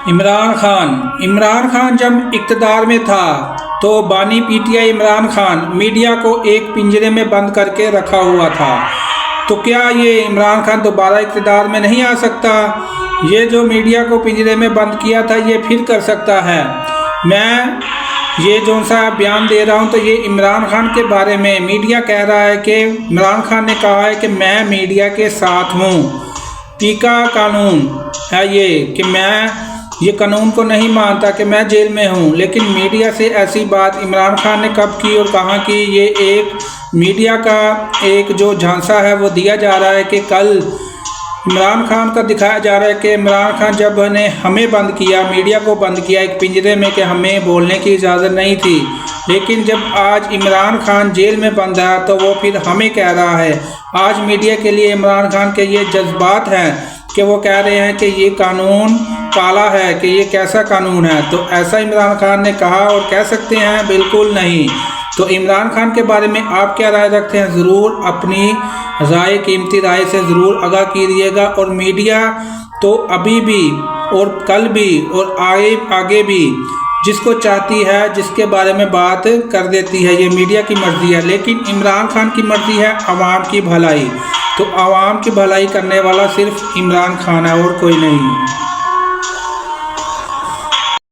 इमरान खान जब इक़्तिदार में था तो बानी पीटीआई इमरान खान मीडिया को एक पिंजरे में बंद करके रखा हुआ था। तो क्या ये इमरान खान दोबारा इक़्तिदार में नहीं आ सकता? ये जो मीडिया को पिंजरे में बंद किया था ये फिर कर सकता है। मैं ये जो सा बयान दे रहा हूँ तो ये इमरान खान के बारे में मीडिया कह रहा है कि इमरान खान ने कहा है कि मैं मीडिया के साथ हूँ। पीका कानून है ये कि मैं ये कानून को नहीं मानता कि मैं जेल में हूँ। लेकिन मीडिया से ऐसी बात इमरान खान ने कब की और कहाँ की? ये एक मीडिया का एक जो झांसा है वो दिया जा रहा है कि कल इमरान खान का दिखाया जा रहा है कि इमरान खान जब ने हमें बंद किया, मीडिया को बंद किया एक पिंजरे में कि हमें बोलने की इजाज़त नहीं थी, लेकिन जब आज इमरान खान जेल में बंद है तो वो फिर हमें कह रहा है। आज मीडिया के लिए इमरान खान के ये जज्बात हैं कि वो कह रहे हैं कि ये कानून काला है, कि ये कैसा कानून है। तो ऐसा इमरान खान ने कहा और कह सकते हैं? बिल्कुल नहीं। तो इमरान खान के बारे में आप क्या राय रखते हैं? ज़रूर अपनी राय, कीमती राय से ज़रूर आगाह कीजिएगा। और मीडिया तो अभी भी और कल भी और आगे भी जिसको चाहती है, जिसके बारे में बात कर देती है, ये मीडिया की मर्ज़ी है। लेकिन इमरान खान की मर्ज़ी है आवाम की भलाई। तो आवाम की भलाई करने वाला सिर्फ इमरान खान है और कोई नहीं।